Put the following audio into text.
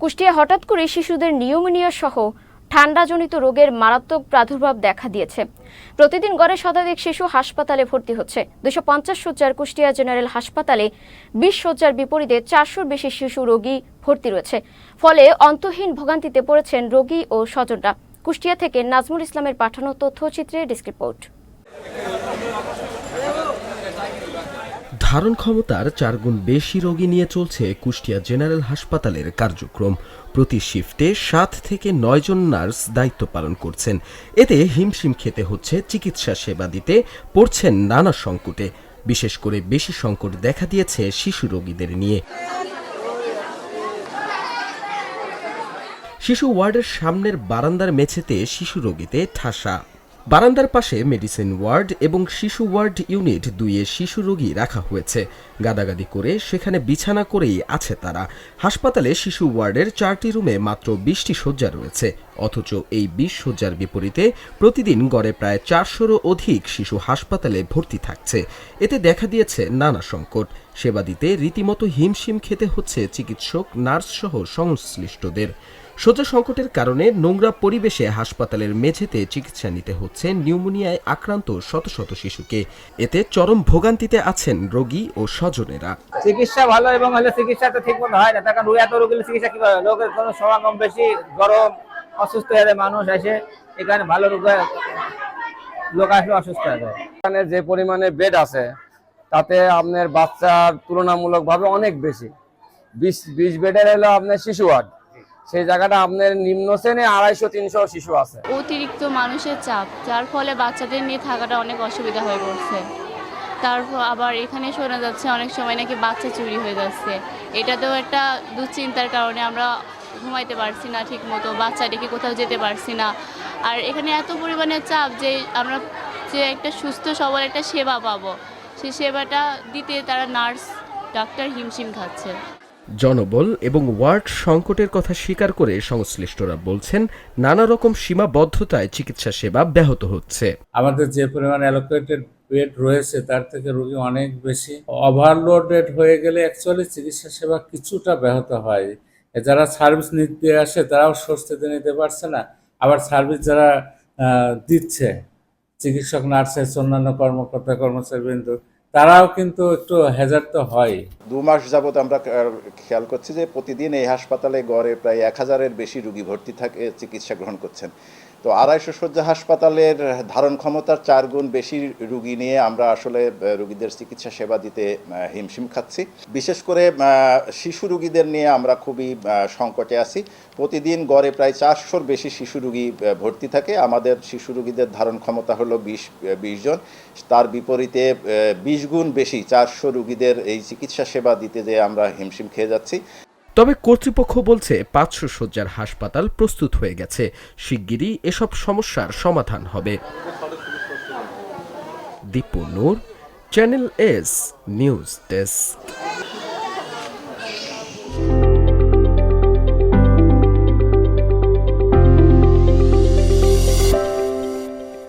কুষ্টিয়ায় হঠাৎ করে শিশুদের নিউমোনিয়া সহ ঠান্ডাজনিত রোগের মারাত্মক প্রাদুর্ভাব দেখা দিয়েছে। প্রতিদিন গড়ে শতাধিক শিশু হাসপাতালে ভর্তি হচ্ছে। 250 শয্যার কুষ্টিয়া জেনারেল হাসপাতালে 20 শয্যার বিপরীতে 400-র বেশি শিশু রোগী ভর্তি রয়েছে। ফলে অন্তহীন ভোগান্তিতে পড়েছেন রোগী ও স্বজনরা। কুষ্টিয়া থেকে নাজমুল ইসলামের পাঠানো তথ্যচিত্রে ডেস্ক রিপোর্ট। ধারণ ক্ষমতার 4 গুণ বেশি রোগী নিয়ে চলছে কুষ্টিয়া জেনারেল হাসপাতালের কার্যক্রম। প্রতি শিফটে 7 থেকে 9 জন নার্স দায়িত্ব পালন করছেন। এতে হিমশিম খেতে হচ্ছে চিকিৎসা সেবা দিতে পড়ছেন নানা সংকটে। বিশেষ করে বেশি সংকট দেখা দিয়েছে শিশু রোগীদের নিয়ে। শিশু ওয়ার্ডের সামনের বারান্দার মেঝেতে শিশু রোগীতে ঠাসা। বারান্দার পাশে মেডিসিন ওয়ার্ড এবং শিশু ওয়ার্ড ইউনিট 2-এ শিশু রোগী রাখা হয়েছে। গাদাগাদি করে সেখানে বিছানা করেই আছে তারা। হাসপাতালে শিশু ওয়ার্ডের 4টি রুমে মাত্র 20টি শয্যা রয়েছে। অথচ এই 20 শয্যার বিপরীতে প্রতিদিন গড়ে প্রায় 400-রও অধিক শিশু হাসপাতালে ভর্তি থাকছে। এতে দেখা দিয়েছে নানা সংকট। সেবা দিতে রীতিমতো হিমশিম খেতে হচ্ছে চিকিৎসক, নার্স সহ সংশ্লিষ্টদের। শয্যা সংকটের কারণে নোংরা পরিবেশে হাসপাতালের মেঝেতে চিকিৎসা নিতে হচ্ছে নিউমোনিয়ায় আক্রান্ত শত শত শিশুকে। এতে চরম ভোগান্তিতে আছেন রোগী ও স্বজনেরা। চিকিৎসা ভালো এবং হলে চিকিৎসাটা ঠিক মতো হয় না, কারণ এত রোগীর চিকিৎসা কি করে, লোকের কোনো সমাগম বেশি, গরম, অসুস্থ হয়ে মানুষ আসে, এখানে ভালো লোক আসলে অসুস্থ হয়ে যায়। এখানে যে পরিমাণে বেড আছে তাতে আপনার বাচ্চার তুলনামূলকভাবে অনেক বেশি। 20 বেডের হলো আপনার শিশু ওয়ার্ড, সেই জায়গাটা আপনার নিম্ন শ্রেণী 250-300 শিশু আছে। অতিরিক্ত মানুষের চাপ, যার ফলে বাচ্চাদের নিয়ে থাকাটা অনেক অসুবিধা হয়ে পড়ছে। তারপর আবার এখানে শোনা যাচ্ছে অনেক সময় নাকি বাচ্চা চুরি হয়ে যাচ্ছে। এটাতেও একটা দুশ্চিন্তার কারণে আমরা ঘুমাইতে পারছি না ঠিক মতো, বাচ্চা ডেকে কোথাও যেতে পারছি না। আর এখানে এত পরিমাণে চাপ যে আমরা যে একটা সুস্থ সবল একটা সেবা পাবো, সেই সেবাটা দিতে তারা নার্স, ডাক্তার হিমশিম খাচ্ছে। জনবল এবং ওয়ার্ড সংকটের কথা স্বীকার করে সংশ্লিষ্টরা বলছেন, নানা রকম সীমাবদ্ধতায় চিকিৎসা সেবা ব্যাহত হচ্ছে। আমাদের যে পরিমাণ অ্যালোকেটেড বেড রয়েছে তার থেকে রোগী অনেক বেশি। ওভারলোডেড হয়ে গেলে অ্যাকচুয়ালি চিকিৎসা সেবা কিছুটা ব্যাহত হয়। যারা সার্ভিস নিতে আসে তারাও স্বস্তিতে নিতে পারছে না, আবার সার্ভিস যারা দিচ্ছে চিকিৎসক, নার্সের, অন্যান্য কর্মকর্তা কর্মচারীবৃন্দ, তারাও কিন্তু একটু হ্যাজার্ড তো হয়। 2 মাস যাবত আমরা খেয়াল করছি যে প্রতিদিন এই হাসপাতালে গড়ে প্রায় 1000-এর বেশি রোগী ভর্তি থাকে, চিকিৎসা গ্রহণ করছেন। তো 250 শয্যা হাসপাতালের ধারণ ক্ষমতার 4 গুণ বেশি রোগী নিয়ে আমরা আসলে রোগীদের চিকিৎসা সেবা দিতে হিমশিম খাচ্ছি। বিশেষ করে শিশু রোগীদের নিয়ে আমরা খুবই সংকটে আছি। প্রতিদিন গড়ে প্রায় 400-র বেশি শিশু রোগী ভর্তি থাকে। আমাদের শিশু রোগীদের ধারণ ক্ষমতা হলো 20 জন। তার বিপরীতে 20 গুণ বেশি 400 রোগীদের এই চিকিৎসা সেবা দিতে যে আমরা হিমশিম খেয়ে যাচ্ছি। তবে কর্তৃপক্ষ বলছে 500 শয্যার হাসপাতাল প্রস্তুত হয়ে গেছে। শিগগিরই এসব সমস্যার সমাধান হবে। দীপু নূর, চ্যানেল এস নিউজ ডেস্ক।